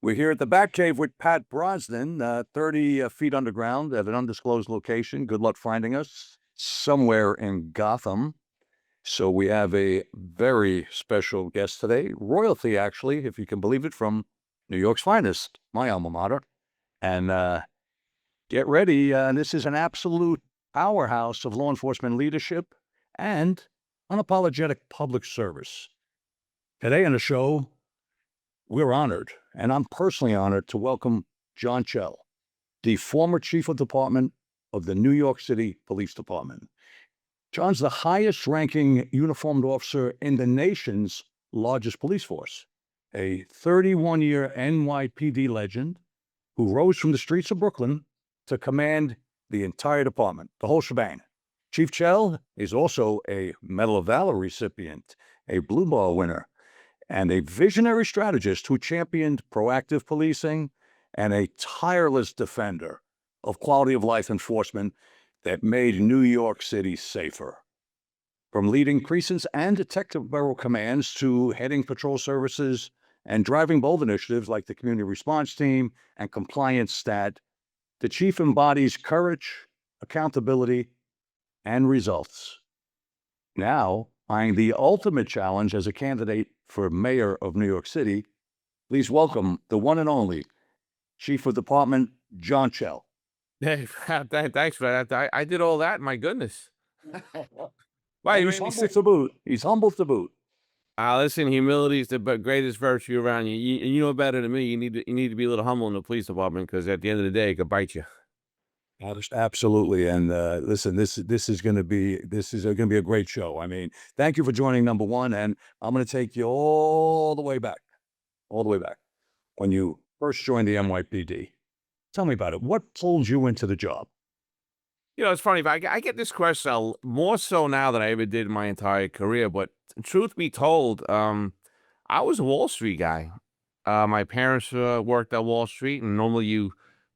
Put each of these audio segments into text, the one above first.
We're here at the Batcave with Pat Brosnan, 30 feet underground at an undisclosed location. Good luck finding us somewhere in Gotham. So we have a very special guest today, royalty actually, if you can believe it, from New York's finest, my alma mater. And get ready, this is an absolute powerhouse of law enforcement leadership and unapologetic public service. Today on the show, we're honored, and I'm personally honored to welcome John Chell, the former chief of department of the New York City Police Department. John's the highest ranking uniformed officer in the nation's largest police force, a 31-year NYPD legend who rose from the streets of Brooklyn to command the entire department, the whole shebang. Chief Chell is also a Medal of Valor recipient, a Blue Ball winner, and a visionary strategist who championed proactive policing and a tireless defender of quality of life enforcement that made New York City safer. From leading precincts and detective bureau commands to heading patrol services and driving bold initiatives like the Community Response Team and Compliance Stat, the chief embodies courage, accountability, and results. Now, eyeing the ultimate challenge as a candidate for mayor of New York City, please welcome the one and only Chief of Department, John Chell. Hey, thanks for that. I did all that. My goodness. Why you He's made me humble say? to boot. He's humble to boot. Listen, humility is the greatest virtue around you. You know better than me. You need to be a little humble in the police department because at the end of the day, it could bite you. Absolutely. And listen, this is going to be a great show. I mean, thank you for joining, number one. And I'm going to take you all the way back, when you first joined the NYPD. Tell me about it. What pulled you into the job? It's funny. But I get this question more so now than I ever did in my entire career. But truth be told, I was a Wall Street guy. My parents worked at Wall Street, and normally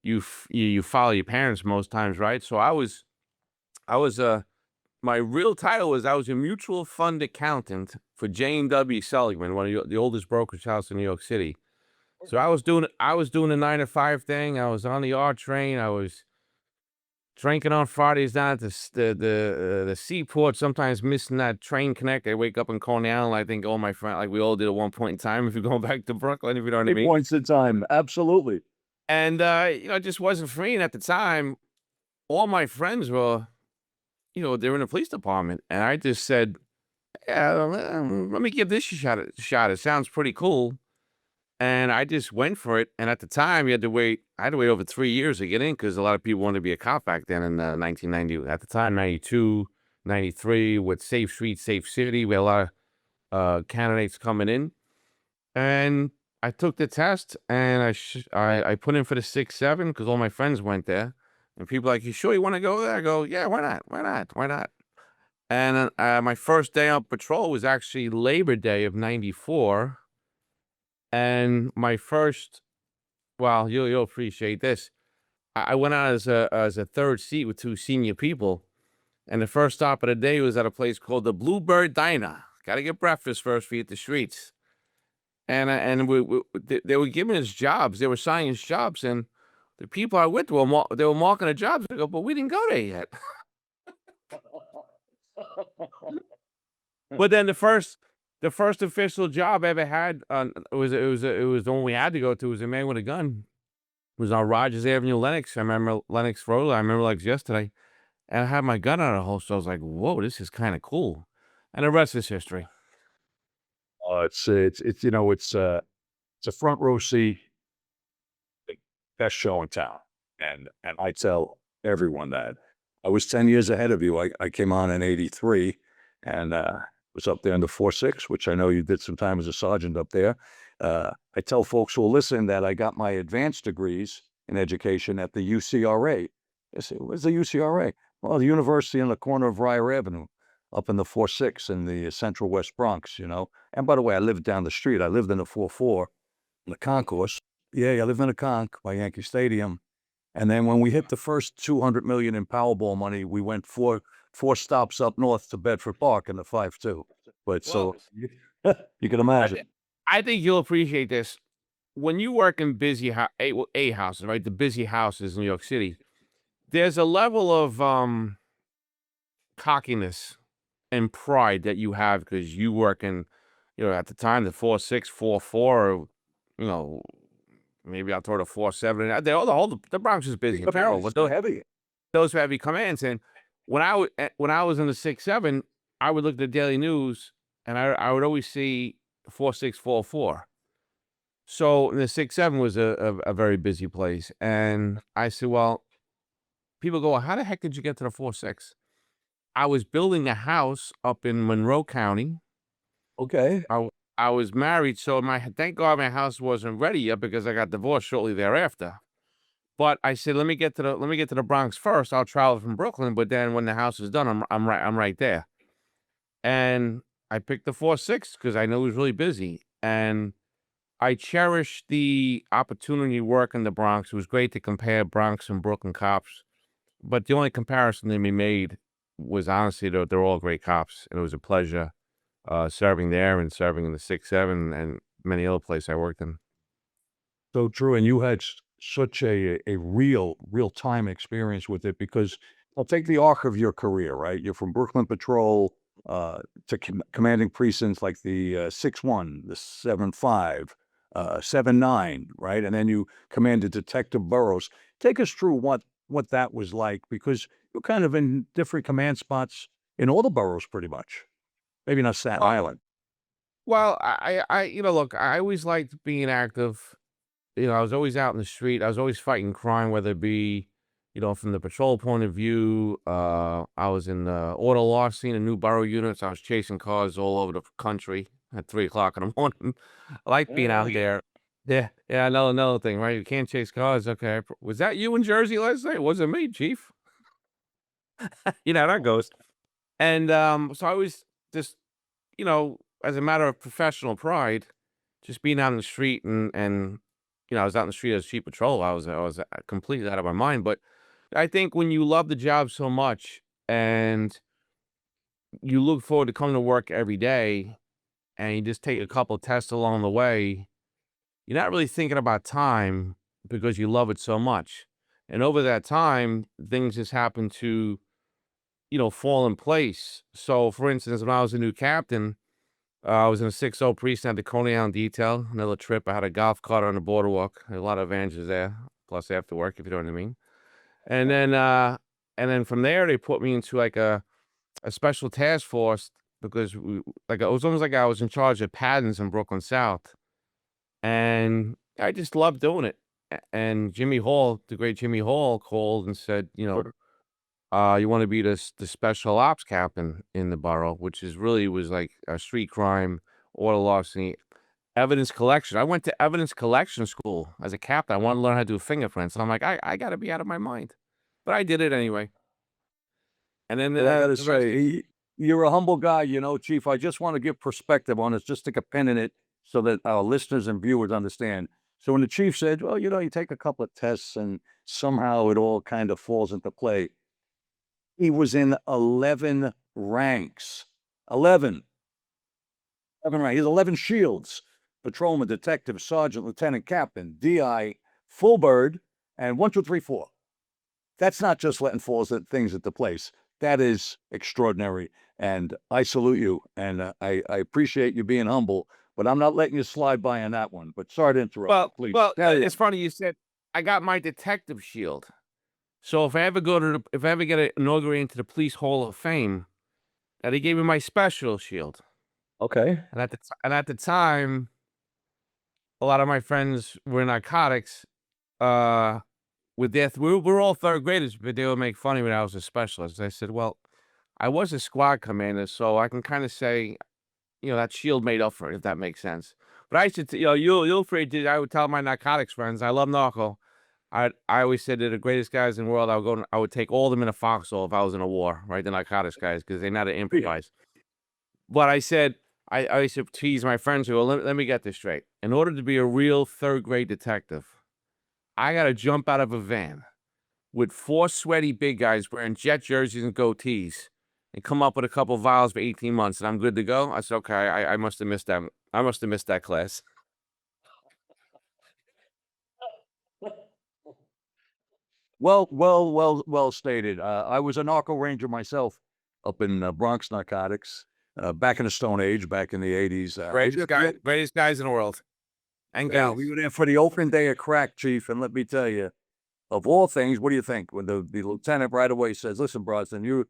you follow your parents most times, right? So I was my real title was I was a mutual fund accountant for J&W Seligman, one of the oldest brokerage house in New York City. So I was doing the 9 to 5 thing. I was on the R train. I was drinking on Fridays down at the seaport. Sometimes missing that train connect. I wake up in Coney Island. I think all my friends, like we all did at one point in time. If you're going back to Brooklyn, if you know what I 8 mean. points in time. Absolutely. And it just wasn't for me. And at the time, all my friends were, they're in the police department, and I just said, "Yeah, let me give this a shot. It sounds pretty cool." And I just went for it. And at the time, I had to wait over 3 years to get in because a lot of people wanted to be a cop back then in 1990. At the time, 92, 93, with Safe Street, Safe City. We had a lot of candidates coming in. And I took the test, and I put in for the 6-7 because all my friends went there. And people are like, "You sure you want to go there?" I go, "Yeah, why not? Why not? Why not?" And my first day on patrol was actually Labor Day of 94. And my first, well, you'll appreciate this. I went out as a third seat with two senior people, and the first stop of the day was at a place called the Bluebird Diner. Got to get breakfast first for you at the streets. And they were giving us jobs. They were signing us jobs, and the people I went to they were marking the jobs. I go, "But we didn't go there yet." But then the first official job I ever had, it was the one we had to go to. It was a man with a gun. It was on Rogers Avenue, Lenox. I remember Lenox Road. I remember like yesterday. And I had my gun out of the holster. I was like, "Whoa, this is kind of cool." And the rest is history. It's a front row seat, the best show in town. And I tell everyone that. I was 10 years ahead of you. I came on in 83 and was up there in the 4-6, which I know you did some time as a sergeant up there. I tell folks who will listen that I got my advanced degrees in education at the UCRA. They say, "Where's the UCRA?" Well, the university on the corner of Ryer Avenue, up in the 4-6 in the central West Bronx. And by the way, I lived down the street. I lived in the 4-4, in the concourse. Yeah, I lived in the conch by Yankee Stadium. And then when we hit the first 200 million in Powerball money, we went four stops up north to Bedford Park in the 5-2. But Well, so you can I, imagine. thi- I think you'll appreciate this. when you work in busy A houses, right? The busy houses in New York City, there's a level of cockiness and pride that you have because you work in, at the time the 4.6, 4.4, or, you know, maybe I'll throw the 4.7. The Bronx is busy in general, Apparently but so heavy. those heavy commands. And when I was in the 6.7, I would look at the daily news, and I would always see 4.6, 4.4. So the 6.7 was a very busy place, and I said, well, people go, well, how the heck did you get to the 4.6? I was building a house up in Monroe County. Okay. I was married, so thank God my house wasn't ready yet because I got divorced shortly thereafter. But I said, let me get to the Bronx first. I'll travel from Brooklyn, but then when the house is done, I'm right there. And I picked the 4.6 because I knew it was really busy, and I cherish the opportunity to work in the Bronx. It was great to compare Bronx and Brooklyn cops, but the only comparison to be made was honestly they're all great cops, and it was a pleasure serving there and serving in the 6.7 and many other places I worked in. So true, and you had such a real time experience with it because I'll take the arc of your career, right? You're from Brooklyn Patrol to commanding precincts like the 6-1, the 7-5, 7-9, right? And then you commanded Detective Burrows. Take us through what that was like because you're kind of in different command spots in all the boroughs, pretty much. Maybe not Staten Island. Well, look, I always liked being active. I was always out in the street. I was always fighting crime, whether it be, from the patrol point of view. I was in the auto larceny and new borough units. I was chasing cars all over the country at 3 o'clock in the morning. I like being out there. Yeah, yeah. Another thing, right? You can't chase cars. Okay, was that you in Jersey last night? Wasn't me, Chief. You know how that goes. And so I was just, as a matter of professional pride, just being out in the street and I was out in the street as chief patrol. I was completely out of my mind. But I think when you love the job so much and you look forward to coming to work every day and you just take a couple of tests along the way, you're not really thinking about time because you love it so much. And over that time, things just happen to, fall in place. So, for instance, when I was a new captain, I was in a 6-0 precinct at the Coney Island detail. Another trip, I had a golf cart on the boardwalk. A lot of advantages there, plus after work, if you know what I mean. And then, from there, they put me into like a special task force because it was almost like I was in charge of patents in Brooklyn South, and I just loved doing it. And Jimmy Hall, the great Jimmy Hall, called and said, you want to be the special ops captain in the borough, which is really was like a street crime, auto larceny, evidence collection. I went to evidence collection school as a captain. I wanted to learn how to do fingerprints, and I'm like, I got to be out of my mind, but I did it anyway. And then I gotta the rest. say, you're a humble guy, Chief. I just want to give perspective on it, just stick a pin in it so that our listeners and viewers understand. So when the chief said, well, you take a couple of tests and somehow it all kind of falls into play, he was in 11 ranks. 11. 11 ranks. He's 11 shields. Patrolman, detective, sergeant, lieutenant, captain, DI, full bird, and 1, 2, 3, 4. That's not just letting things into place. That is extraordinary, and I salute you, and I appreciate you being humble, but I'm not letting you slide by on that one. But sorry to interrupt. Please. It's funny you said I got my detective shield. So if I ever get inaugurated into the Police Hall of Fame, they gave me my special shield. Okay. And at the time, a lot of my friends were in narcotics. With death, we're all third graders, but they would make fun of me when I was a specialist. I said, well, I was a squad commander, so I can kind of say, that shield made up for it, if that makes sense. But I should, you'll afraid to. I would tell my narcotics friends, I love narco. I always said they're the greatest guys in the world. I would take all of them in a foxhole if I was in a war, right? The narcotics guys, because they know how to improvise. But I said, I used to tease my friends who, well, let me get this straight. In order to be a real third grade detective, I got to jump out of a van with 4 sweaty big guys wearing jet jerseys and goatees and come up with a couple vials for 18 months and I'm good to go. I said, okay, I must have missed that. I must have missed that class. Well stated. I was a narco ranger myself up in Bronx Narcotics back in the Stone Age, back in the 80s. Greatest guys in the world, and Yeah, gals. we were there for the opening day of crack, Chief. And let me tell you, of all things, what do you think? When the lieutenant right away says, "Listen, Brosnan, you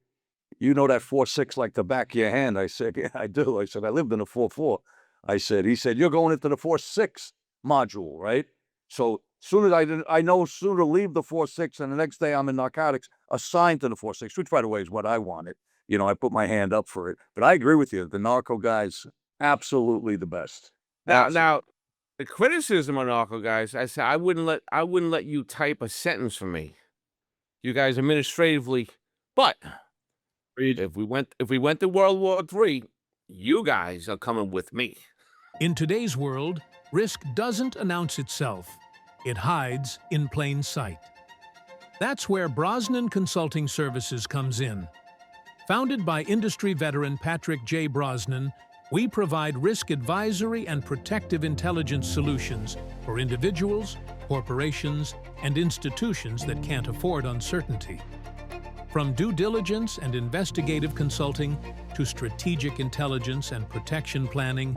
know that 4.6 like the back of your hand." I said, "Yeah, I do." I said, "I lived in a 4.4." He said, "You're going into the 4.6 module, right?" So soon as I know sooner to leave the 4.6, and the next day I'm in narcotics, assigned to the 4.6, which by the way is what I wanted. I put my hand up for it. But I agree with you. The narco guys, absolutely the best. Absolutely. Now, the criticism of narco guys, I said I wouldn't let you type a sentence for me. You guys administratively, but if we went to World War III, you guys are coming with me. In today's world, risk doesn't announce itself. It hides in plain sight. That's where Brosnan Consulting Services comes in. Founded by industry veteran Patrick J. Brosnan, we provide risk advisory and protective intelligence solutions for individuals, corporations, and institutions that can't afford uncertainty. From due diligence and investigative consulting to strategic intelligence and protection planning,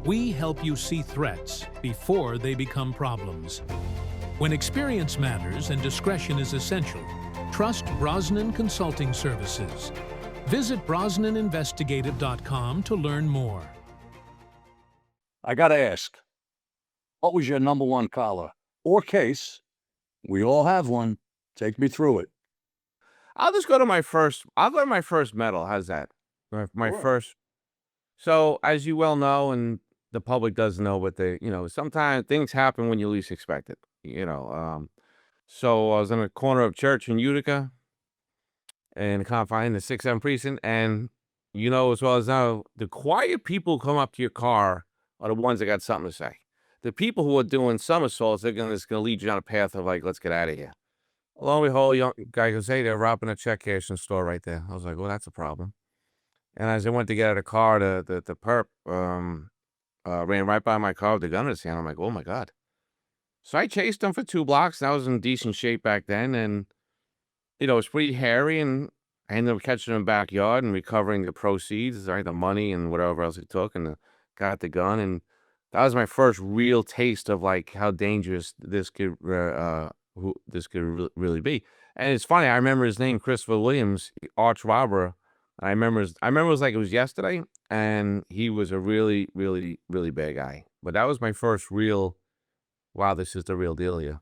we help you see threats before they become problems. When experience matters and discretion is essential, trust Brosnan Consulting Services. Visit brosnaninvestigative.com to learn more. I got to ask, what was your number one collar or case? We all have one. Take me through it. I'll just go to my first. I'll go to my first medal. How's that? My Sure. first. So, as you well know, and the public doesn't know, but sometimes things happen when you least expect it. So I was in a corner of Church in Utica, and confine the 6M precinct, and as well as now, the quiet people who come up to your car are the ones that got something to say. The people who are doing somersaults, they're just gonna lead you down a path of like, let's get out of here. Lo and behold, young guy goes, "Hey, they're robbing a check cashing store right there." I was like, "Well, that's a problem." And as I went to get out of the car, the perp ran right by my car with the gun in his hand. I'm like, "Oh my God." So I chased him for 2 blocks, and I was in decent shape back then, and it was pretty hairy, and I ended up catching him in the backyard and recovering the proceeds, right, the money and whatever else he took, and got the gun, and that was my first real taste of like how dangerous this could really be. And it's funny, I remember his name, Christopher Williams, arch robber. I remember it was like it was yesterday, and he was a really, really, really bad guy. But that was my first real, wow, this is the real deal here.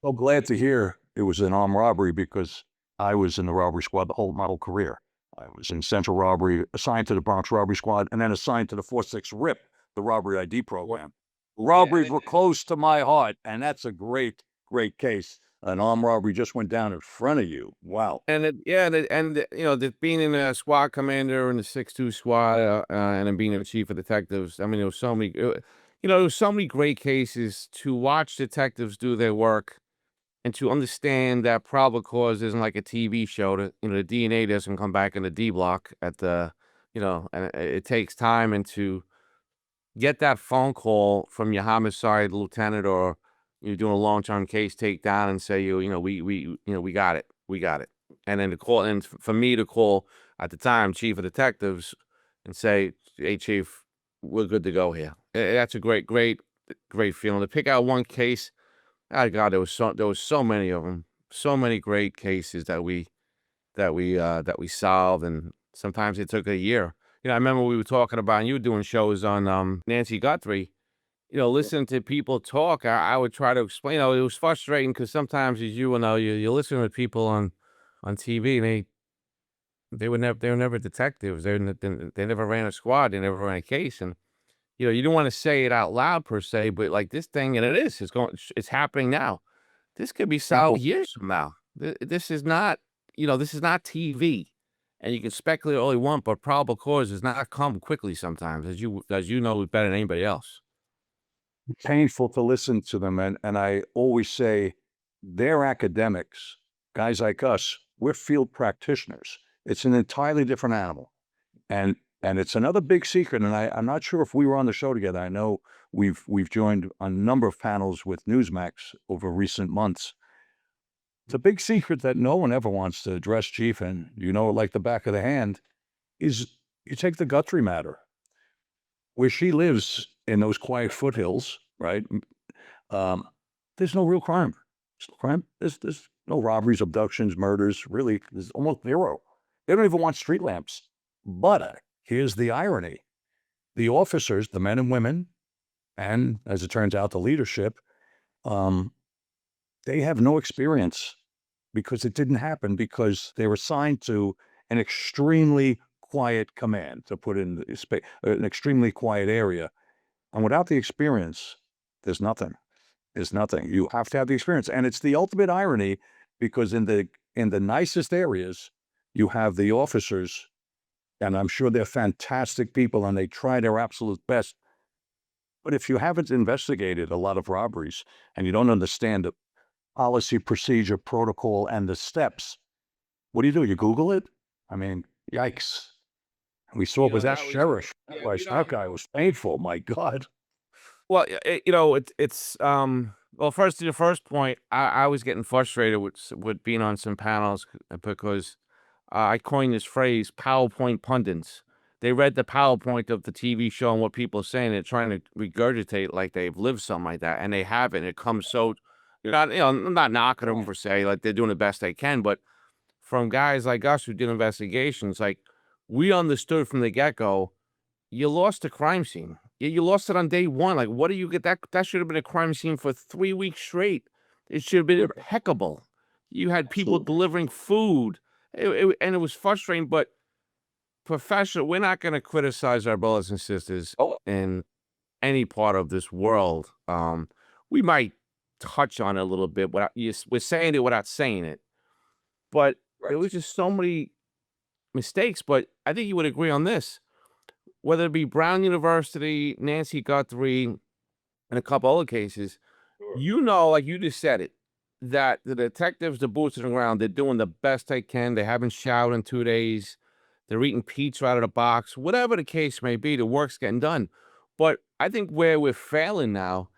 So glad to hear it was an armed robbery because I was in the robbery squad my whole career. I was in central robbery, assigned to the Bronx robbery squad, and then assigned to the 4.6 RIP, the robbery ID program. Robberies were close to my heart, and that's a great, great case. An armed robbery just went down in front of you. Wow. And being in a squad commander in the 6-2 squad, and then being a chief of detectives. I mean, there was so many great cases to watch detectives do their work and to understand that probable cause isn't like a TV show. That the DNA doesn't come back in the D block and it takes time and to get that phone call from your homicide lieutenant or you're doing a long-term case takedown and say, we got it. We got it. And then to call, and for me to call at the time, chief of detectives and say, "Hey, chief, we're good to go here." That's a great, great, great feeling to pick out one case. Oh God, there was so many of them, so many great cases that we solved, and sometimes it took a year. I remember we were talking about, and you were doing shows on Nancy Guthrie. Listening to people talk, I would try to explain. It was frustrating because sometimes, as you know, you listen to people on TV, and they were never detectives. They never ran a squad. They never ran a case, and you don't want to say it out loud per se, but like this thing, and it's happening now. This could be solved years from now. This is not TV, and you can speculate all you want, but probable cause does not come quickly sometimes, as you know better than anybody else. Painful to listen to them. And I always say they're academics, guys like us, we're field practitioners. It's an entirely different animal. And it's another big secret. And I'm not sure if we were on the show together. I know we've joined a number of panels with Newsmax over recent months. It's a big secret that no one ever wants to address, Chief, and you know it like the back of the hand, is you take the Guthrie matter. Where she lives in those quiet foothills, right? Um, there's no real crime. There's no crime. There's no robberies, abductions, murders. Really, there's almost zero. They don't even want street lamps. But here's the irony: the officers, the men and women, and as it turns out, the leadership, um, they have no experience because it didn't happen because they were assigned to an extremely quiet command to put in an extremely quiet area. And without the experience, there's nothing. There's nothing. You have to have the experience. And it's the ultimate irony because in the nicest areas, you have the officers, and I'm sure they're fantastic people and they try their absolute best. But if you haven't investigated a lot of robberies and you don't understand the policy, procedure, protocol, and the steps, what do? You Google it? I mean, yikes. We saw it with that sheriff. Gosh, that guy was painful. My God. Well, well, first to the first point, I was getting frustrated with being on some panels because I coined this phrase PowerPoint pundits. They read the PowerPoint of the TV show and what people are saying and trying to regurgitate like they've lived something like that, and they haven't. It comes so, I'm not knocking them per se, like they're doing the best they can, but from guys like us who did investigations, like we understood from the get-go, you lost the crime scene. You lost it on day one. Like, what do you get? That should have been a crime scene for 3 weeks straight. It should have been impeccable. You had people Absolutely. delivering food, and it was frustrating. But professional, we're not going to criticize our brothers and sisters Oh, in any part of this world. We might touch on it a little bit, without we're saying it without saying it. But right. there was just so many mistakes. But I think you would agree on this. Whether it be Brown University, Nancy Guthrie, and a couple other cases, Sure. like you just said it, that the detectives, the boots on the ground, they're doing the best they can. They haven't showered in 2 days. They're eating pizza out of the box. Whatever the case may be, the work's getting done. But I think where we're failing now,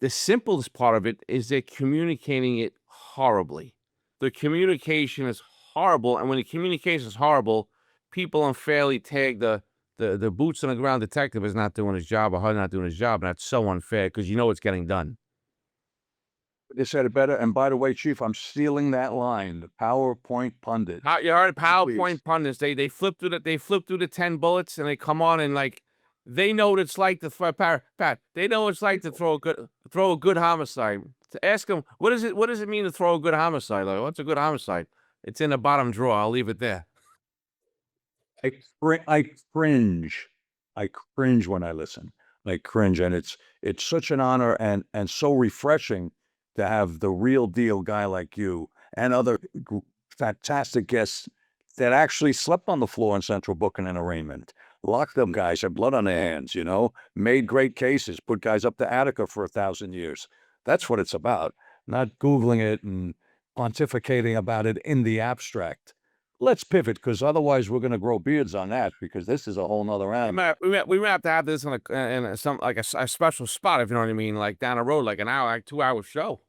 the simplest part of it is they're communicating it horribly. The communication is horrible, and when the communication is horrible, people unfairly tag the boots on the ground detective as not doing his job or her not doing his job, and that's so unfair because it's getting done. They said it better. And by the way, Chief, I'm stealing that line. The PowerPoint pundit. How you heard Please. PowerPoint pundits? They flip through the 10 bullets and they come on and like they know what it's like to throw Pat. They know what it's like to throw a good homicide. To ask them what does it mean to throw a good homicide? Like, what's a good homicide? It's in the bottom drawer. I'll leave it there. I cringe. I cringe when I listen. I cringe, and it's such an honor and so refreshing to have the real deal guy like you and other fantastic guests that actually slept on the floor in Central booking and arraignment. Locked up guys, had blood on their hands, made great cases, put guys up to Attica for 1,000 years. That's what it's about, not Googling it and pontificating about it in the abstract. Let's pivot because otherwise we're going to grow beards on that because this is a whole nother animal. We might have to have this some like a special spot, if you know what I mean, like down the road, like an hour, like 2 hour show.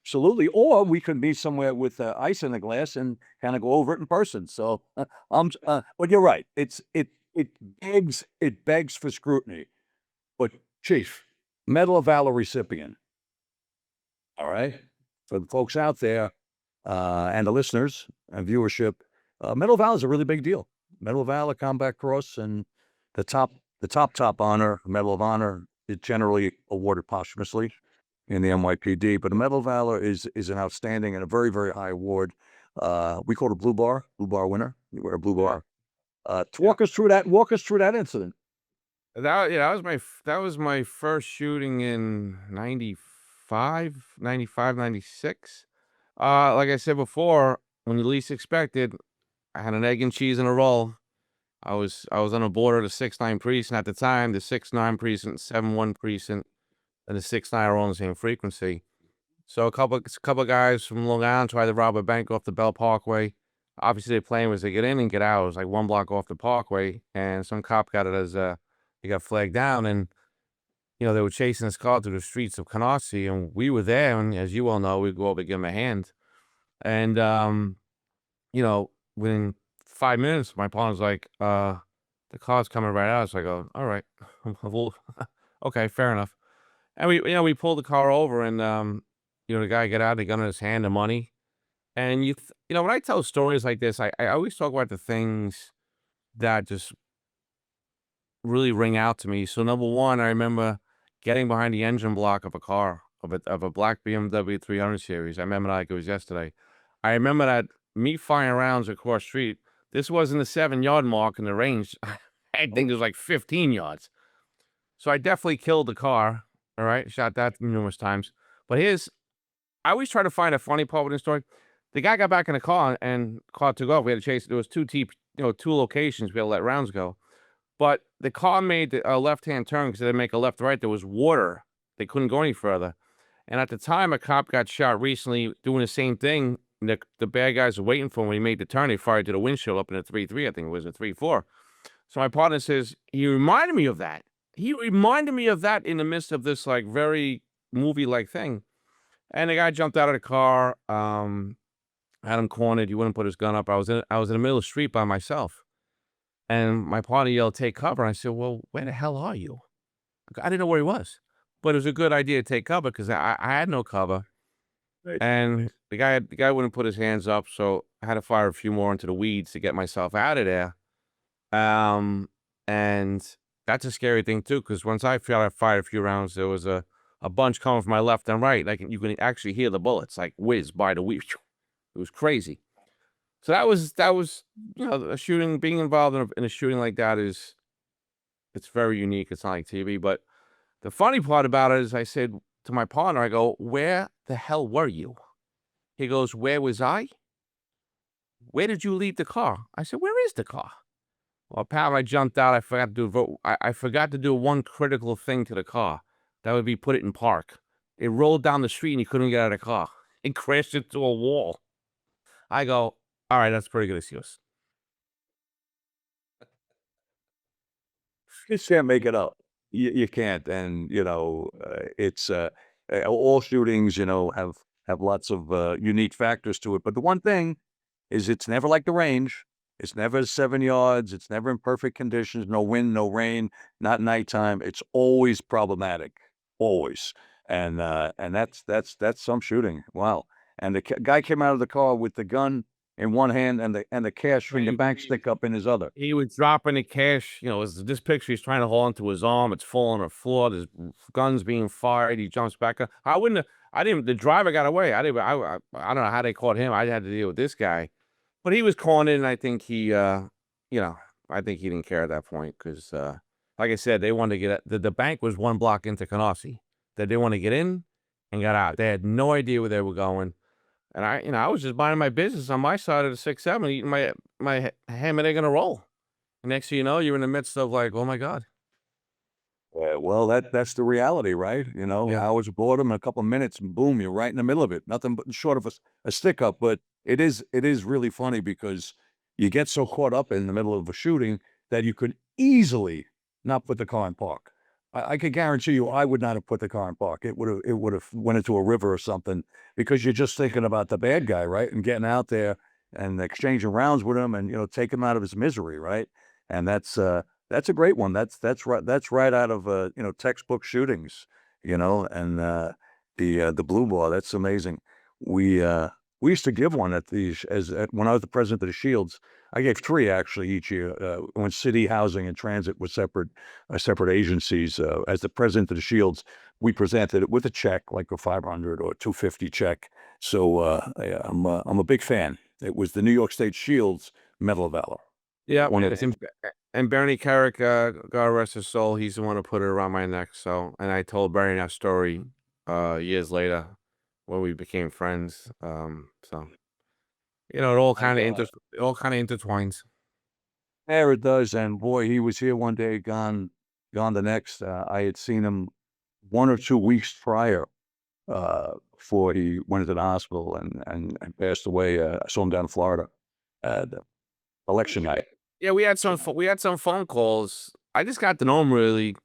Absolutely. Or we could be somewhere with ice in the glass and kind of go over it in person. So, but you're right. It begs for scrutiny. But Chief, Medal of Valor recipient. All right, for the folks out there and the listeners and viewership, Medal of Valor is a really big deal. Medal of Valor, Combat Cross, and the top honor, Medal of Honor, is generally awarded posthumously in the NYPD. But the Medal of Valor is an outstanding and a very, very high award. We call it a blue bar winner. You wear a blue bar. Walk us through that. Walk us through that incident. That was my first shooting in 95, 96. Like I said before, when you least expected, I had an egg and cheese and a roll. I was on the border of the 6-9 precinct at the time, the 6-9 precinct, 7-1 precinct, and the 6-9 are all on the same frequency. So a couple guys from Long Island tried to rob a bank off the Bell Parkway. Obviously, their plan was to get in and get out. It was like 1 block off the Parkway, and some cop got it as he got flagged down, and they were chasing this car through the streets of Canarsie, and we were there. And as you well know, we go over to give him a hand. And, within 5 minutes, my partner's like, the car's coming right at us. I go, all right, well, okay, fair enough. And we pulled the car over, and, the guy got out, the gun in his hand, the money. And when I tell stories like this, I always talk about the things that just really ring out to me. So number one, I remember getting behind the engine block of a car, of a black BMW 300 series. I remember that like it was yesterday. I remember that me firing rounds across the street. This wasn't the 7-yard mark in the range. I think it was like 15 yards. So I definitely killed the car. All right, shot that numerous times. But I always try to find a funny part with this story. The guy got back in the car and car took off. We had to chase. There was two locations we had to let rounds go. But the car made a left-hand turn because they didn't make a left-right. There was water. They couldn't go any further. And at the time, a cop got shot recently doing the same thing. The bad guys were waiting for him when he made the turn. They fired to the windshield up in a 3-3. I think it was a 3-4. So my partner says, he reminded me of that. He reminded me of that in the midst of this like very movie-like thing. And the guy jumped out of the car, had him cornered. He wouldn't put his gun up. I was in the middle of the street by myself. And my partner yelled, take cover. And I said, well, where the hell are you? I didn't know where he was. But it was a good idea to take cover because I had no cover. Right. And the guy wouldn't put his hands up, so I had to fire a few more into the weeds to get myself out of there. And that's a scary thing too, because once I fired a few rounds, there was a bunch coming from my left and right. Like you can actually hear the bullets like whiz by the weed. It was crazy. So that was a shooting. Being involved in a shooting like that it's very unique. It's not like TV. But the funny part about it is, I said to my partner, I go, "Where the hell were you?" He goes, "Where was I? Where did you leave the car?" I said, "Where is the car?" Well, apparently I jumped out. I forgot to do one critical thing to the car. That would be put it in park. It rolled down the street and he couldn't get out of the car. It crashed into a wall. I go, all right, that's a pretty good excuse. You just can't make it up. You can't, and it's all shootings. Have lots of unique factors to it. But the one thing is, it's never like the range. It's never 7 yards. It's never in perfect conditions. No wind, no rain, not nighttime. It's always problematic, always. And that's some shooting. Wow. And the guy came out of the car with the gun in one hand and the cash from the bank stick up in his other. He was dropping the cash. This picture, he's trying to hold onto his arm. It's falling on the floor. There's guns being fired. He jumps back up. The driver got away. I don't know how they caught him. I had to deal with this guy. But he was cornered, and I think I think he didn't care at that point because, like I said, they wanted to get the bank was 1 block into Canarsie. That they want to get in and got out. They had no idea where they were going. And I was just minding my business on my side of the 6-7, eating my ham and egg in a roll. And next thing you know, you're in the midst of like, oh my God. Well, that's the reality, right? Yeah. Hours of boredom, a couple of minutes, and boom, you're right in the middle of it. Nothing but short of a stick up. But it is really funny because you get so caught up in the middle of a shooting that you could easily not put the car in park. I could guarantee you, I would not have put the car in park. It would have went into a river or something because you're just thinking about the bad guy, right? And getting out there and exchanging rounds with him and take him out of his misery, right? And that's a great one. That's right out of textbook shootings, and the blue ball. That's amazing. We used to give one at these when I was the president of the Shields. I gave 3 actually each year when City Housing and Transit were separate agencies. As the president of the Shields, we presented it with a check, like a 500 or 250 check. So I'm a big fan. It was the New York State Shields Medal of Valor. Yeah. One of And Bernie Carrick, God rest his soul, he's the one who put it around my neck. So, and I told Bernie that story years later when we became friends. So it all kind of intertwines. There it does, and boy, he was here one day, gone the next. I had seen him 1 or 2 weeks prior, before he went into the hospital and passed away. I saw him down in Florida at election night. Yeah, we had some phone calls. I just got to know him really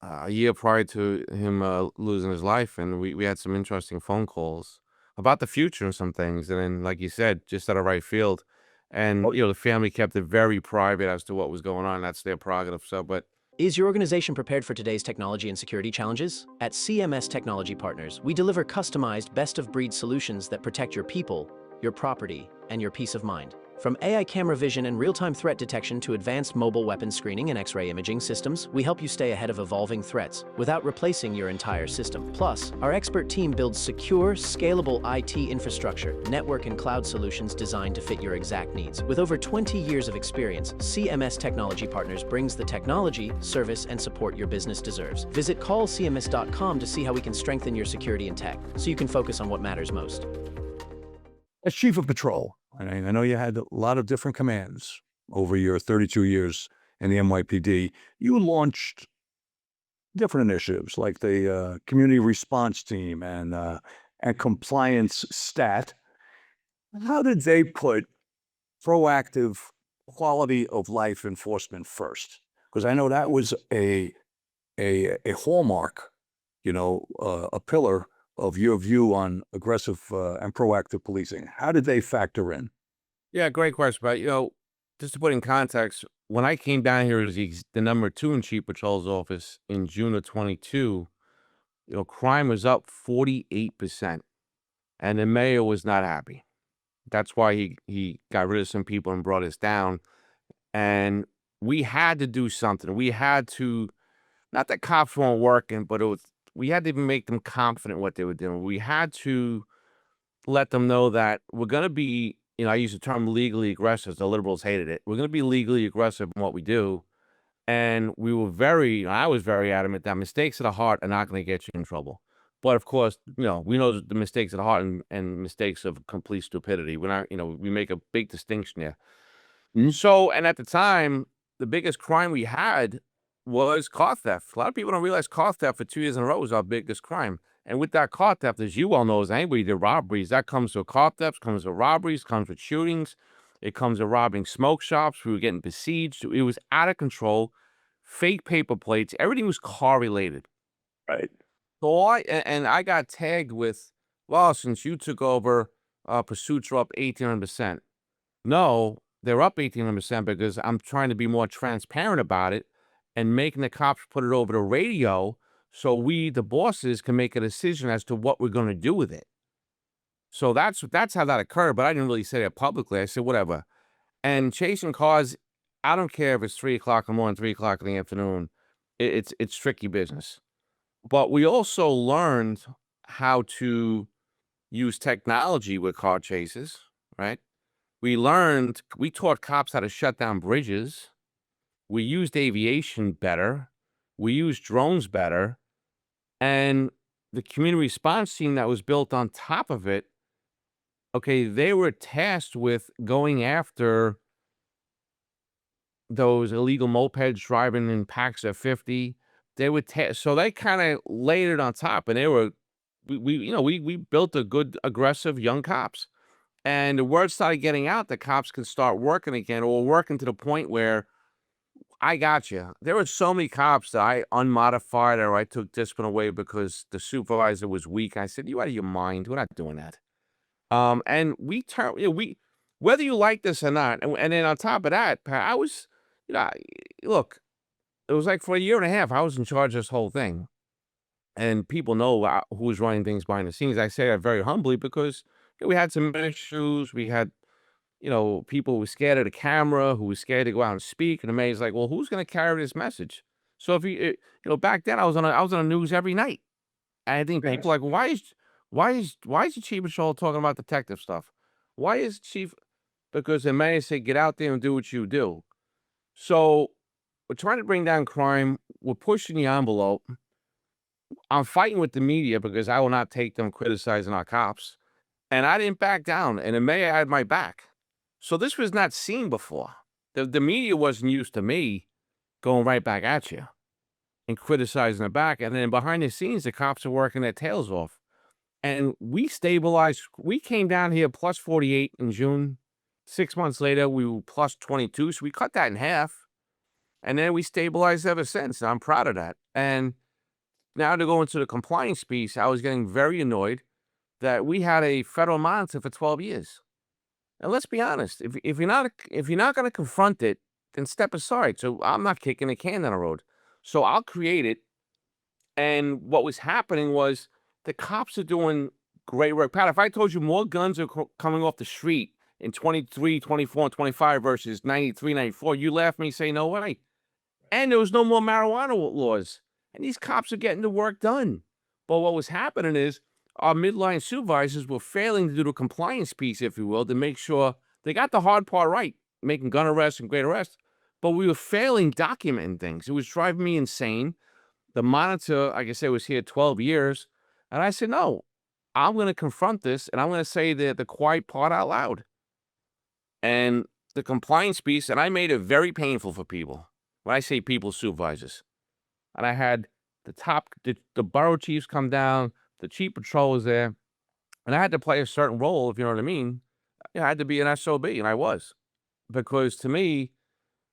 a year prior to him losing his life, and we had some interesting phone calls about the future and some things. And then, like you said, just out of right field, and the family kept it very private as to what was going on. That's their prerogative. So, but Is your organization prepared for today's technology and security challenges? At CMS Technology Partners, we deliver customized, best-of-breed solutions that protect your people, your property, and your peace of mind. From AI camera vision and real-time threat detection to advanced mobile weapon screening and X-ray imaging systems, we help you stay ahead of evolving threats without replacing your entire system. Plus, our expert team builds secure, scalable IT infrastructure, network and cloud solutions designed to fit your exact needs. With over 20 years of experience, CMS Technology Partners brings the technology, service, and support your business deserves. Visit callcms.com to see how we can strengthen your security and tech, so you can focus on what matters most. As chief of patrol, I know you had a lot of different commands over your 32 years in the NYPD. You launched different initiatives like the community response team and compliance stat. How did they put proactive quality of life enforcement first? Because I know that was a hallmark, a pillar of your view on aggressive and proactive policing. How did they factor in? yeah, great question. But just to put in context, when I came down here as the number 2 in Chief Patrol's office in June of 22, crime was up 48%, and the mayor was not happy. That's why he got rid of some people and brought us down. And we had to do something. We had to, not that cops weren't working, but we had to make them confident what they were doing. We had to let them know that we're going to be, I use the term legally aggressive. The liberals hated it. We're going to be legally aggressive in what we do. And I was very adamant that mistakes of the heart are not going to get you in trouble. But of course, we know the mistakes of the heart and mistakes of complete stupidity. We're not, we make a big distinction there. So, and at the time, the biggest crime we had was car theft. A lot of people don't realize car theft for 2 years in a row was our biggest crime. And with that car theft, as you well know, as anybody did robberies, that comes with car thefts, comes with robberies, comes with shootings. It comes with robbing smoke shops. We were getting besieged. It was out of control. Fake paper plates. Everything was car related. Right. So I got tagged with, well, since you took over, pursuits are up 1,800%. No, they're up 1,800% because I'm trying to be more transparent about it and making the cops put it over the radio so we, the bosses, can make a decision as to what we're going to do with it. So that's how that occurred, but I didn't really say that publicly. I said, whatever. And chasing cars, I don't care if it's 3 o'clock in the morning, 3 o'clock in the afternoon. It's tricky business. But we also learned how to use technology with car chases, right? We taught cops how to shut down bridges. We used aviation better. We used drones better. And the community response team that was built on top of it, okay, they were tasked with going after those illegal mopeds driving in packs of 50. So they kind of laid it on top, and we built a good, aggressive young cops. And the word started getting out that cops can start working again, or working to the point where I got you. There were so many cops that I unmodified or I took discipline away because the supervisor was weak. I said, "You out of your mind? We're not doing that." And whether you like this or not, and then on top of that, Pat, I was, look, it was like for a year and a half, I was in charge of this whole thing, and people know who was running things behind the scenes. I say that very humbly because we had some issues. We had, people who were scared of the camera, who were scared to go out and speak, and the mayor's like, "Well, who's going to carry this message?" So if back then I was on the news every night. And I think people are like, why is the chief of patrol talking about detective stuff? Why is chief? Because the mayor said, get out there and do what you do. So we're trying to bring down crime. We're pushing the envelope. I'm fighting with the media because I will not take them criticizing our cops. And I didn't back down. And the mayor had my back. So this was not seen before. The media wasn't used to me going right back at you and criticizing the back. And then behind the scenes, the cops are working their tails off. And we stabilized. We came down here plus 48 in June. 6 months later, we were plus 22. So we cut that in half. And then we stabilized ever since. And I'm proud of that. And now to go into the compliance piece, I was getting very annoyed that we had a federal monitor for 12 years. And let's be honest, if you're not going to confront it, then step aside. So I'm not kicking a can down the road. So I'll create it. And what was happening was the cops are doing great work. Pat, if I told you more guns are coming off the street in 23, 24, and 25 versus 93, 94, you laugh at me, say no way. And there was no more marijuana laws. And these cops are getting the work done. But what was happening is our midline supervisors were failing to do the compliance piece, if you will, to make sure they got the hard part right, making gun arrests and great arrests. But we were failing documenting things. It was driving me insane. The monitor, like I said, was here 12 years. And I said, no, I'm going to confront this and I'm going to say the quiet part out loud. And the compliance piece, and I made it very painful for people. When I say people, supervisors. And I had the borough chiefs come down, the chief patrol was there, and I had to play a certain role, if you know what I mean. I had to be an SOB, and I was. Because to me,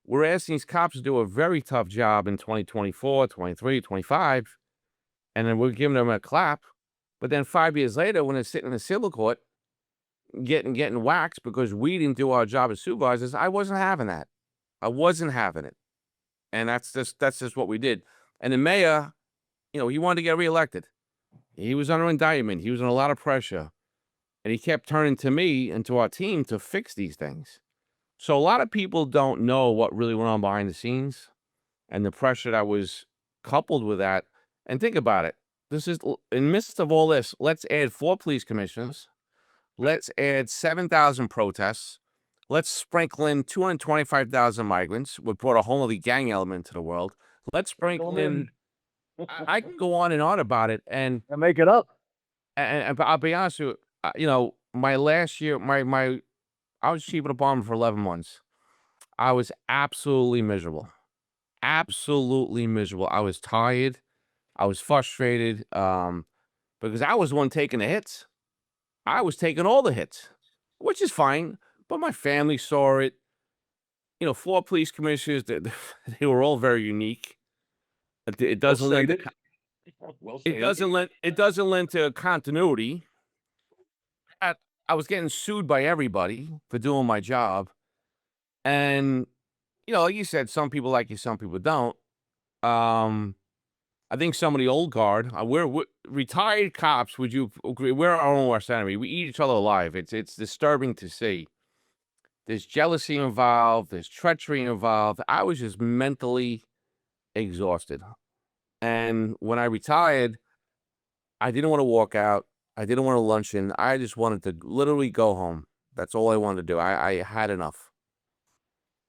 we're asking these cops to do a very tough job in 2024, 23, 25, and then we're giving them a clap. But then 5 years later, when they're sitting in the civil court, getting waxed because we didn't do our job as supervisors, I wasn't having that. I wasn't having it. And that's just what we did. And the mayor, he wanted to get reelected. He was under indictment. He was under a lot of pressure. And he kept turning to me and to our team to fix these things. So a lot of people don't know what really went on behind the scenes and the pressure that was coupled with that. And think about it. This is, in the midst of all this, let's add 4 police commissioners. Let's add 7,000 protests. Let's sprinkle in 225,000 migrants. We brought a whole other gang element to the world. Let's sprinkle in. I can go on and on about it, and make it up. and I'll be honest with you. My last year, I was chief of department for 11 months. I was absolutely miserable, absolutely miserable. I was tired. I was frustrated because I was the one taking the hits. I was taking all the hits, which is fine. But my family saw it. 4 police commissioners, they were all very unique. It doesn't lend it doesn't lend to continuity. I was getting sued by everybody for doing my job. And like you said, some people like you, some people don't. I think some of the old guard, we're retired cops, would you agree? We're our own worst enemy. We eat each other alive. It's disturbing to see. There's jealousy involved. There's treachery involved. I was just mentally exhausted. And when I retired, I didn't want to walk out. I didn't want to luncheon. I just wanted to literally go home. That's all I wanted to do. I had enough.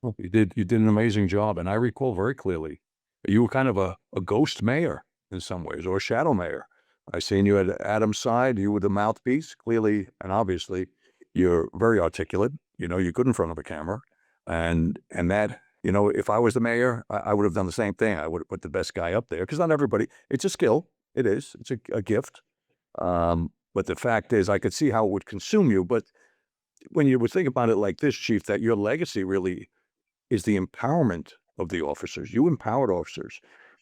Well, you did an amazing job. And I recall very clearly, you were kind of a ghost mayor in some ways, or a shadow mayor. I seen you at Adam's side. You were the mouthpiece, clearly and obviously. You're very articulate. You're good in front of a camera. And that, if I was the mayor, I would have done the same thing. I would have put the best guy up there, because not everybody, it's a skill. It is. It's a gift. But the fact is, I could see how it would consume you. But when you would think about it like this, Chief, that your legacy really is the empowerment of the officers. You empowered officers,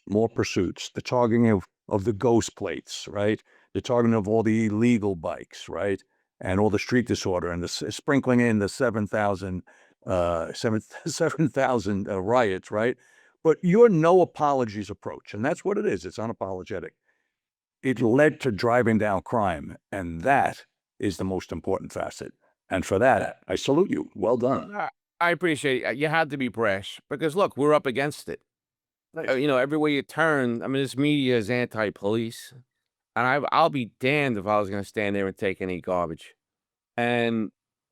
more pursuits, the targeting of the ghost plates, right? The targeting of all the illegal bikes, right? And all the street disorder, and the sprinkling in the 7,000 riots, right? But your no apologies approach, and that's what it is. It's unapologetic. It led to driving down crime, and that is the most important facet. And for that, I salute you. Well done. I appreciate it. You had to be brash because, look, we're up against it. Nice. Everywhere you turn, this media is anti-police. And I'll be damned if I was going to stand there and take any garbage. And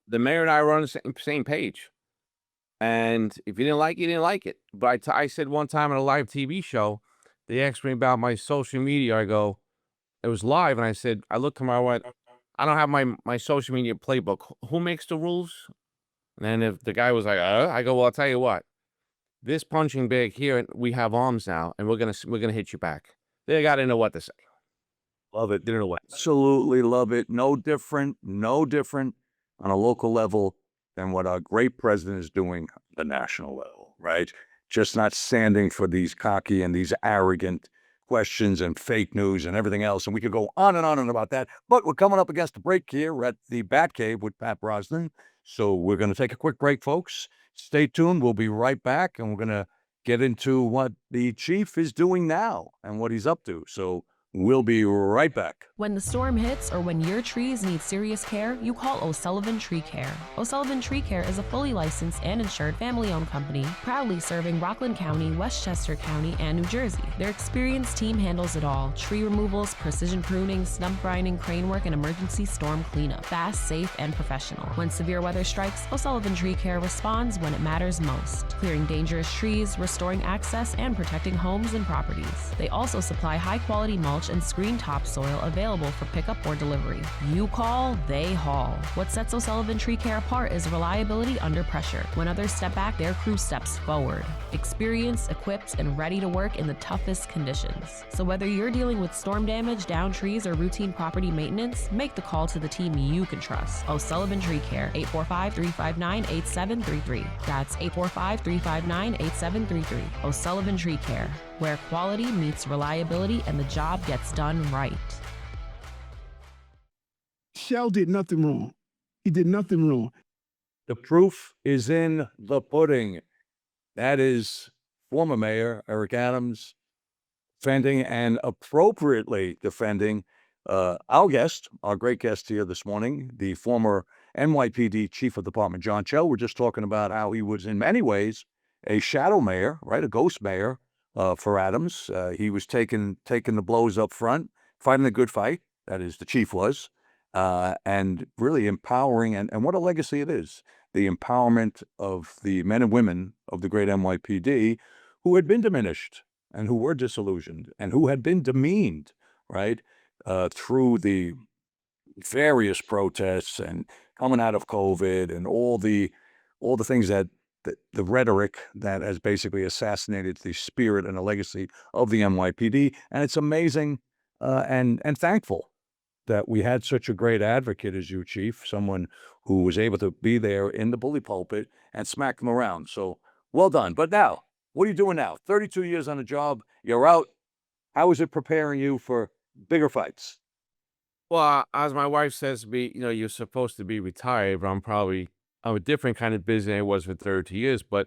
the mayor and I were on the same page. And if you didn't like it, you didn't like it. But I said one time on a live TV show, they asked me about my social media. I go, it was live. And I said, I looked to my right. I don't have my social media playbook. Who makes the rules? And then if the guy was like, I go, well, I'll tell you what. This punching bag here, we have arms now, and we're gonna hit you back. They got to know what to say. Love it. Didn't know what. Absolutely love it. No different on a local level than what our great president is doing at the national level, right? just not standing for these cocky and these arrogant questions and fake news and everything else. And we could go on and about that. But we're coming up against the break here. We're at the Batcave with Pat Brosnan. So we're going to take a quick break, folks. Stay tuned. We'll be right back, and we're going to get into what the chief is doing now and what he's up to. So we'll be right back. When the storm hits or when your trees need serious care, you call O'Sullivan Tree Care. O'Sullivan Tree Care is a fully licensed and insured family-owned company, proudly serving Rockland County, Westchester County, and New Jersey. Their experienced team handles it all: tree removals, precision pruning, stump grinding, crane work, and emergency storm cleanup. Fast, safe, and professional. When severe weather strikes, O'Sullivan Tree Care responds when it matters most, clearing dangerous trees, restoring access, and protecting homes and properties. They also supply high-quality mulch and screen topsoil available for pickup or delivery. You call, they haul. What sets O'Sullivan Tree Care apart is reliability under pressure. When others step back, their crew steps forward. Experienced, equipped, and ready to work in the toughest conditions. So whether you're dealing with storm damage, downed trees, or routine property maintenance, make the call to the team you can trust. O'Sullivan Tree Care, 845-359-8733. That's 845-359-8733. O'Sullivan Tree Care, where quality meets reliability and the job gets done right. Chell did nothing wrong. He did nothing wrong. The proof is in the pudding. That is former Mayor Eric Adams defending and appropriately defending our guest, our great guest here this morning, the former NYPD Chief of Department, John Chell. We're just talking about how he was in many ways a shadow mayor, right? A ghost mayor for Adams. He was taking the blows up front, fighting a good fight. That is, the chief was. And really empowering, and what a legacy it is, the empowerment of the men and women of the great NYPD who had been diminished and who were disillusioned and who had been demeaned, right, through the various protests and coming out of COVID and all the things that the rhetoric that has basically assassinated the spirit and the legacy of the NYPD. And it's amazing and thankful that we had such a great advocate as you, Chief, someone who was able to be there in the bully pulpit and smack them around. So well done. But now, what are you doing now? 32 years on the job, you're out. How is it preparing you for bigger fights? Well, as my wife says to me, you're supposed to be retired, but I'm a different kind of busy than I was for 32 years. But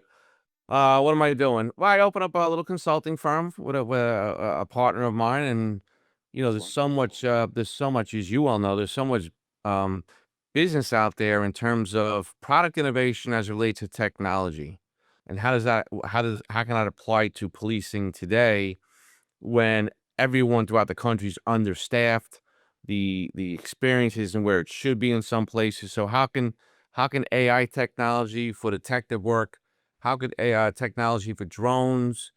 what am I doing? Well, I opened up a little consulting firm with a partner of mine, and there's so much, as you all know, there's so much business out there in terms of product innovation as it relates to technology. And how can that apply to policing today when everyone throughout the country is understaffed, the experience isn't where it should be in some places. So how can AI technology for detective work, how could AI technology for drones?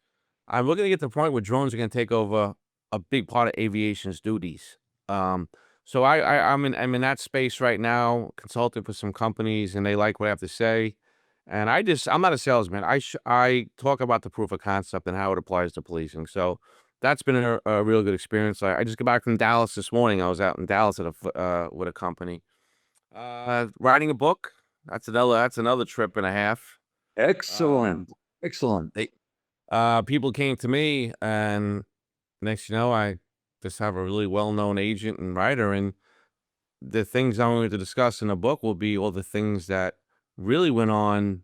We're going to get to the point where drones are going to take over a big part of aviation's duties. So I'm in that space right now, consulting for some companies, and they like what I have to say. And I'm not a salesman. I talk about the proof of concept and how it applies to policing. So that's been a real good experience. I just got back from Dallas this morning. I was out in Dallas with a company, writing a book. That's another trip and a half. Excellent. Excellent. People came to me, and next, I just have a really well-known agent and writer, and the things I'm going to discuss in the book will be all the things that really went on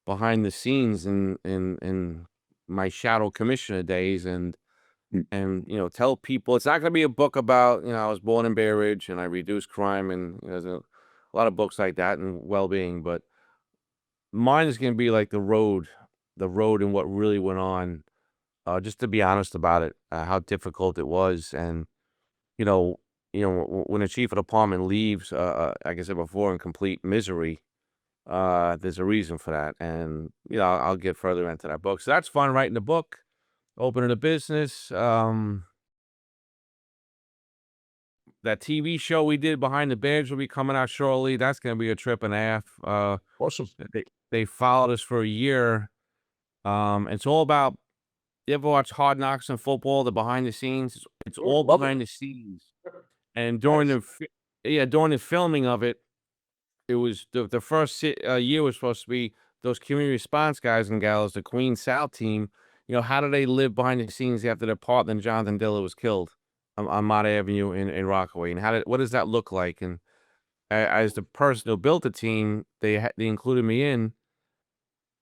behind the scenes in my shadow commissioner days, and tell people it's not going to be a book about I was born in Bay Ridge and I reduced crime, and there's a lot of books like that and well-being, but mine is going to be like the road and what really went on. Just to be honest about it, how difficult it was, and when a chief of department leaves, like I said before, in complete misery, there's a reason for that, and I'll get further into that book. So that's fun, writing the book, opening a business. That TV show we did, Behind the Badge, will be coming out shortly. That's going to be a trip and a half. Awesome. They followed us for a year. It's all about. You ever watch Hard Knocks in football? The behind the scenes. It's all behind the scenes. And during the filming of it, it was the first year was supposed to be those community response guys and gals, the Queen South team, how do they live behind the scenes after their partner, Jonathan Diller, was killed on Mott Avenue in Rockaway? And what does that look like? And as the person who built the team, they included me in,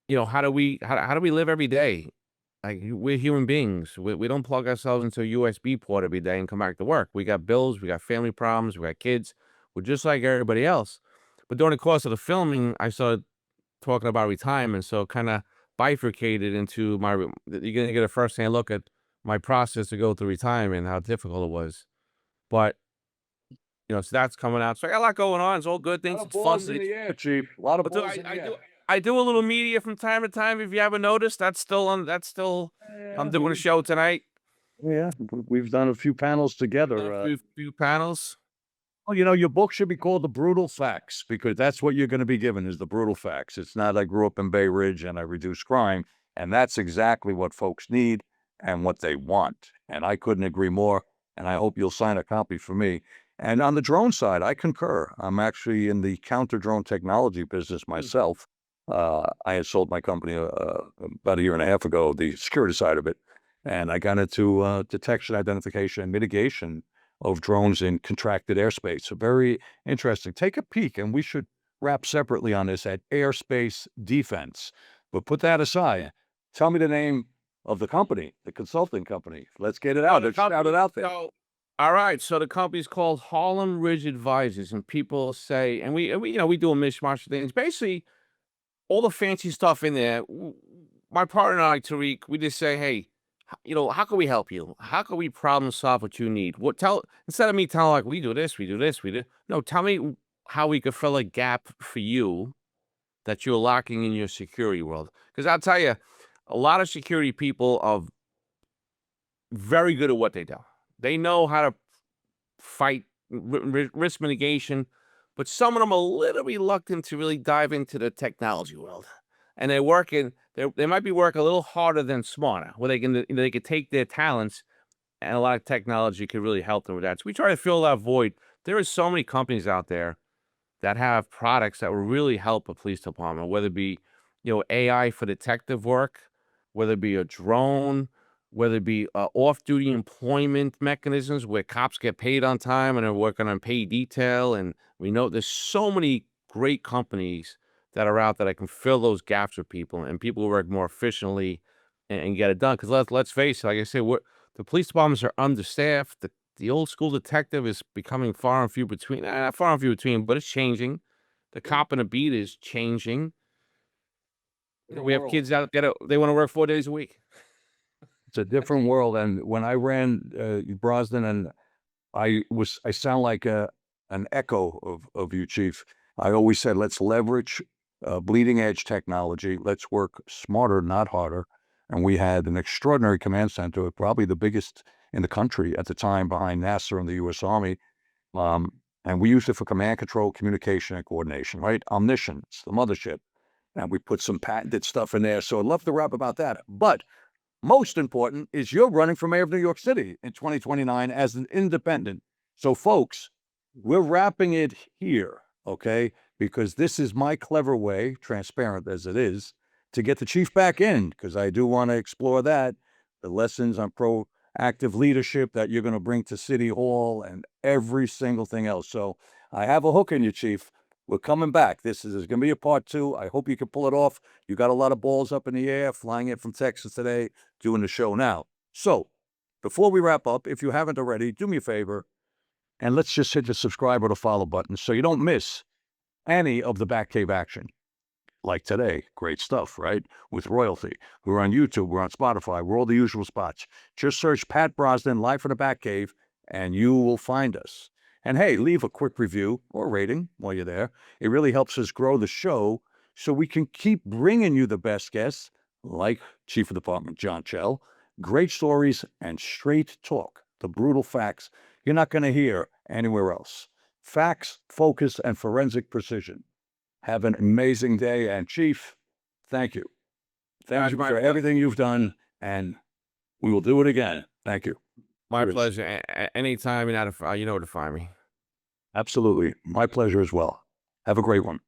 how do we live every day? Like, we're human beings. We don't plug ourselves into a USB port every day and come back to work. We got bills, we got family problems, we got kids. We're just like everybody else. But during the course of the filming, I started talking about retirement, so kind of bifurcated into you're gonna get a first-hand look at my process to go through retirement, how difficult it was. But so that's coming out. So I got a lot going on. It's all good A things. lot of It's fun. balls in the air, Chief. A lot of But balls in the air. I do a little media from time to time. If you haven't noticed, that's still on. I'm doing a show tonight. Yeah, we've done a few panels together. A few panels. Well, your book should be called The Brutal Facts, because that's what you're going to be given, is the brutal facts. It's not I grew up in Bay Ridge and I reduced crime. And that's exactly what folks need and what they want. And I couldn't agree more. And I hope you'll sign a copy for me. And on the drone side, I concur. I'm actually in the counter drone technology business myself. I had sold my company about a year and a half ago, the security side of it. And I got into detection, identification, and mitigation of drones in contracted airspace. So very interesting. Take a peek, and we should wrap separately on this at airspace defense. But put that aside. Tell me the name of the company, the consulting company. Let's get it out. Let's shout it out there. So, all right. So the company's called Harlem Ridge Advisors, and people say, and we do a mishmash of things. Basically, all the fancy stuff in there. My partner and I, Tariq, we just say, hey, how can we help you? How can we problem solve what you need? Instead of me telling like we do this. No, tell me how we could fill a gap for you that you're lacking in your security world. Because I'll tell you, a lot of security people are very good at what they do. They know how to fight risk mitigation, but some of them are a little reluctant to really dive into the technology world. And they're working. They might be working a little harder than smarter, where they could take their talents, and a lot of technology could really help them with that. So we try to fill that void. There are so many companies out there that have products that will really help a police department, whether it be AI for detective work, whether it be a drone, whether it be off-duty employment mechanisms where cops get paid on time and are working on paid detail. And we know there's so many great companies that are out that I can fill those gaps for people, and people work more efficiently and get it done. Because let's face it, like I said, the police departments are understaffed. The old school detective is becoming far and few between. Not far and few between, but it's changing. The cop and the beat is changing. We have kids out there, they want to work 4 days a week. It's a different world. And when I ran Brosnan, and I sound like an echo of you, Chief. I always said, let's leverage bleeding edge technology. Let's work smarter, not harder. And we had an extraordinary command center, probably the biggest in the country at the time, behind NASA and the U.S. Army. And we used it for command control, communication, and coordination, right? Omniscience, the mothership. And we put some patented stuff in there. So I'd love to rap about that. But most important is you're running for mayor of New York City in 2029 as an independent. So folks, we're wrapping it here, okay? Because this is my clever way, transparent as it is, to get the chief back in, because I do want to explore that, the lessons on proactive leadership that you're going to bring to City Hall and every single thing else. So I have a hook in you, Chief. We're coming back. This is going to be a part 2. I hope you can pull it off. You got a lot of balls up in the air, flying in from Texas today, doing the show now. So before we wrap up, if you haven't already, do me a favor, and let's just hit the subscribe or the follow button so you don't miss any of the Batcave action. Like today, great stuff, right? With royalty. We're on YouTube, we're on Spotify, we're all the usual spots. Just search Pat Brosnan Live from the Batcave, and you will find us. And hey, leave a quick review or rating while you're there. It really helps us grow the show so we can keep bringing you the best guests, like Chief of Department John Chell, great stories, and straight talk, the brutal facts you're not going to hear anywhere else. Facts, focus, and forensic precision. Have an amazing day. And Chief, thank you. Thank you for everything you've done, and we will do it again. Thank you. My pleasure. Anytime you know where to find me. Absolutely. My pleasure as well. Have a great one.